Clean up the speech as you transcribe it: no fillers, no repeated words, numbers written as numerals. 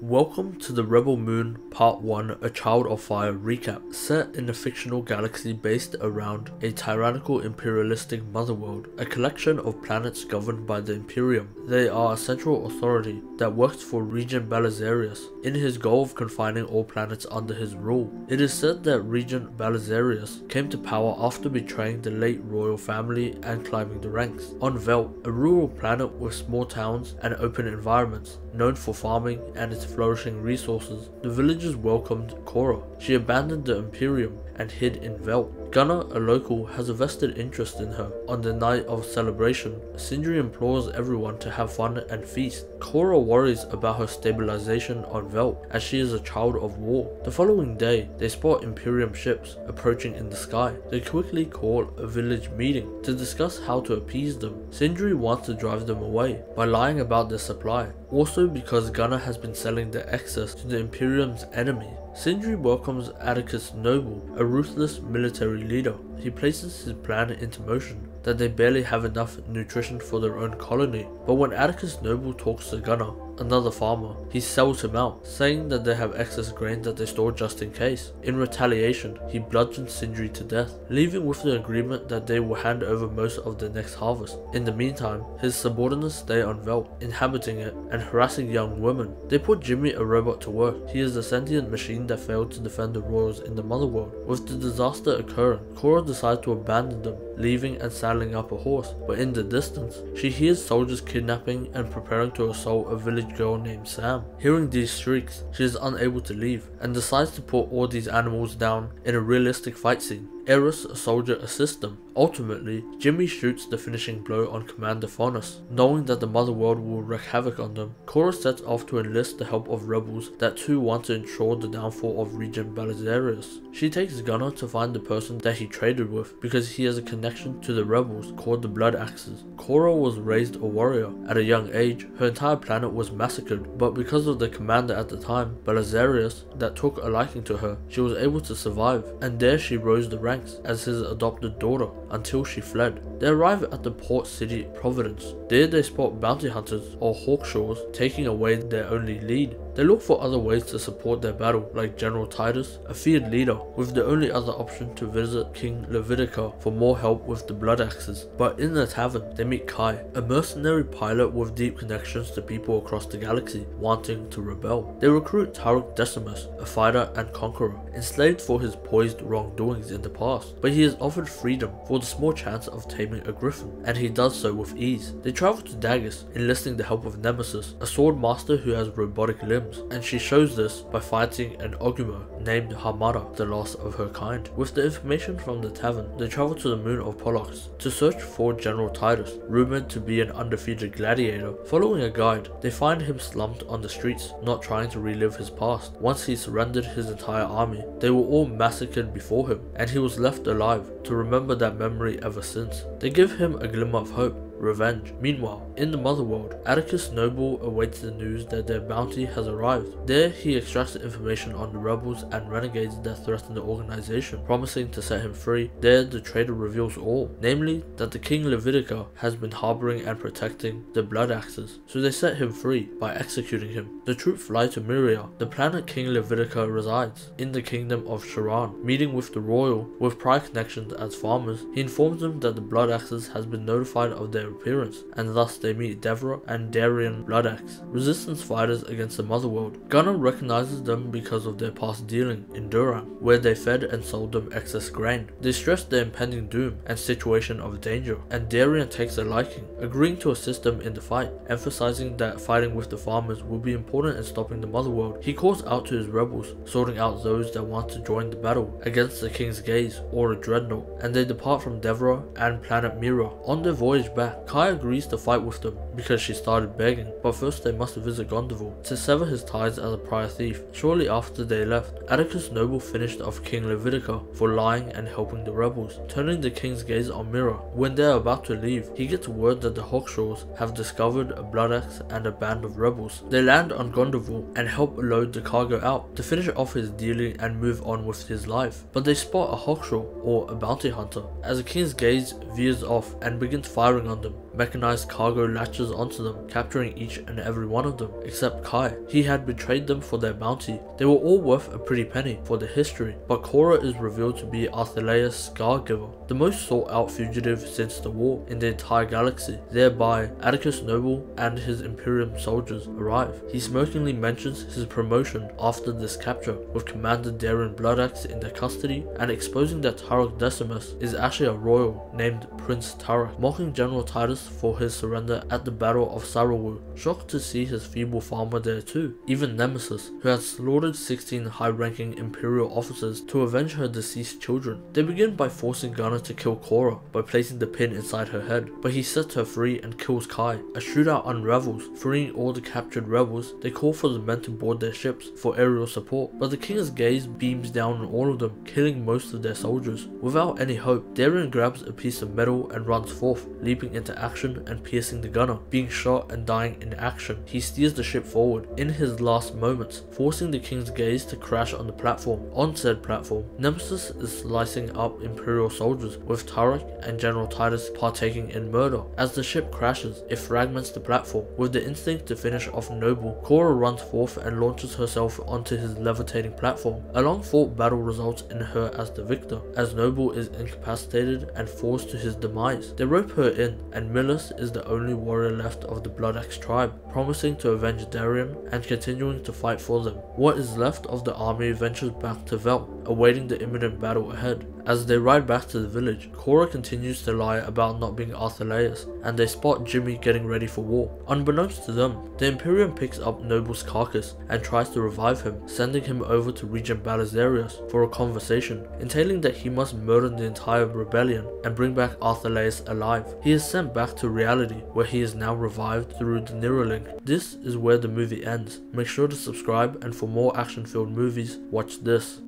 Welcome to the Rebel Moon Part 1 A Child of Fire recap, set in a fictional galaxy based around a tyrannical imperialistic motherworld, a collection of planets governed by the Imperium. They are a central authority that works for Regent Belisarius in his goal of confining all planets under his rule. It is said that Regent Belisarius came to power after betraying the late royal family and climbing the ranks. On Velt, a rural planet with small towns and open environments, known for farming and its flourishing resources, the villagers welcomed Kora. She abandoned the Imperium and hid in Velt. Gunnar, a local, has a vested interest in her. On the night of celebration, Sindri implores everyone to have fun and feast. Kora worries about her stabilization on Velt as she is a child of war. The following day, they spot Imperium ships approaching in the sky. They quickly call a village meeting to discuss how to appease them. Sindri wants to drive them away by lying about their supply, also because Gunnar has been selling their excess to the Imperium's enemy. Sindri welcomes Atticus Noble, a ruthless military leader. He places his plan into motion that they barely have enough nutrition for their own colony. But when Atticus Noble talks to Gunnar, another farmer, he sells him out, saying that they have excess grain that they store just in case. In retaliation, he bludgeons Sindri to death, leaving with the agreement that they will hand over most of the next harvest. In the meantime, his subordinates stay on Velt, inhabiting it and harassing young women. They put Jimmy, a robot, to work. He is a sentient machine that failed to defend the royals in the motherworld. With the disaster occurring, Kora decides to abandon them, leaving and saddling up a horse. But in the distance, she hears soldiers kidnapping and preparing to assault a village girl named Sam. Hearing these shrieks, she is unable to leave and decides to put all these animals down in a realistic fight scene. Eris, a soldier, assists them. Ultimately, Jimmy shoots the finishing blow on Commander Faunus. Knowing that the motherworld will wreak havoc on them, Kora sets off to enlist the help of rebels that too want to ensure the downfall of Regent Belisarius. She takes Gunnar to find the person that he traded with because he has a connection to the rebels called the Blood Axes. Kora was raised a warrior. At a young age, her entire planet was massacred, but because of the commander at the time, Belisarius, that took a liking to her, she was able to survive, and there she rose the ranks as his adopted daughter until she fled. They arrive at the port city Providence. There they spot bounty hunters or hawkshaws taking away their only lead. They look for other ways to support their battle, like General Titus, a feared leader, with the only other option to visit King Levitica for more help with the Blood Axes. But in the tavern, they meet Kai, a mercenary pilot with deep connections to people across the galaxy wanting to rebel. They recruit Tarek Decimus, a fighter and conqueror, enslaved for his poised wrongdoings in the past, but he is offered freedom for the small chance of taming a griffin, and he does so with ease. They travel to Dagus, enlisting the help of Nemesis, a sword master who has robotic limbs, and she shows this by fighting an Ogumo named Hamada, the last of her kind. With the information from the tavern, they travel to the moon of Pollux to search for General Titus, rumored to be an undefeated gladiator. Following a guide, they find him slumped on the streets, not trying to relive his past. Once he surrendered his entire army, they were all massacred before him, and he was left alive to remember that memory ever since. They give him a glimmer of hope, revenge. Meanwhile, in the motherworld, Atticus Noble awaits the news that their bounty has arrived. There, he extracts information on the rebels and renegades that threaten the organization, promising to set him free. There, the traitor reveals all, namely that the King Levitica has been harboring and protecting the Blood Axes, so they set him free by executing him. The troop fly to Myria, the planet King Levitica resides, in the kingdom of Sharan. Meeting with the royal, with prior connections as farmers, he informs them that the Blood Axes has been notified of their appearance, and thus they meet Devra and Darien Bloodaxe, resistance fighters against the motherworld. Gunnar recognizes them because of their past dealing in Duran, where they fed and sold them excess grain. They stress their impending doom and situation of danger, and Darien takes a liking, agreeing to assist them in the fight, emphasizing that fighting with the farmers will be important in stopping the motherworld. He calls out to his rebels, sorting out those that want to join the battle against the King's Gaze or a dreadnought, and they depart from Devra and planet Mira. On their voyage back, Kai agrees to fight with them because she started begging, but first they must visit Gondoval to sever his ties as a prior thief. Shortly after they left, Atticus Noble finished off King Levitica for lying and helping the rebels, turning the King's Gaze on Mira. When they are about to leave, he gets word that the Hawkshaws have discovered a Blood Axe and a band of rebels. They land on Gondoval and help load the cargo out to finish off his dealing and move on with his life. But they spot a Hawkshaw, or a bounty hunter, as the King's Gaze veers off and begins firing on them. mechanized cargo latches onto them, capturing each and every one of them, except Kai. He had betrayed them for their bounty. They were all worth a pretty penny for the history, but Kora is revealed to be Arthurlea's Scargiver, the most sought out fugitive since the war in the entire galaxy. Thereby, Atticus Noble and his Imperium soldiers arrive. He smokingly mentions his promotion after this capture, with Commander Darien Bloodaxe in their custody, and exposing that Turok Decimus is actually a royal named Prince Turok, mocking General Titus for his surrender at the Battle of Sarawoo. Shocked to see his feeble farmer there too. Even Nemesis, who had slaughtered 16 high-ranking Imperial officers to avenge her deceased children. They begin by forcing Gunner to kill Kora by placing the pin inside her head, but he sets her free and kills Kai. A shootout unravels, freeing all the captured rebels. They call for the men to board their ships for aerial support, but the king's gaze beams down on all of them, killing most of their soldiers. Without any hope, Darien grabs a piece of metal and runs forth, leaping into action and piercing the gunner, being shot and dying in action. He steers the ship forward in his last moments, forcing the king's gaze to crash on the platform. On said platform, Nemesis is slicing up Imperial soldiers, with Turok and General Titus partaking in murder. As the ship crashes, it fragments the platform. With the instinct to finish off Noble, Kora runs forth and launches herself onto his levitating platform. A long-fought battle results in her as the victor, as Noble is incapacitated and forced to his demise. They rope her in, and Millis is the only warrior left of the Bloodaxe tribe, promising to avenge Darien and continuing to fight for them. What is left of the army ventures back to Vel, awaiting the imminent battle ahead. As they ride back to the village, Kora continues to lie about not being Arthurlea's, and they spot Jimmy getting ready for war. Unbeknownst to them, the Imperium picks up Noble's carcass and tries to revive him, sending him over to Regent Balisarius for a conversation, entailing that he must murder the entire rebellion and bring back Arthurlea's alive. He is sent back to reality, where he is now revived through the Neuralink. This is where the movie ends. Make sure to subscribe, and for more action-filled movies, watch this.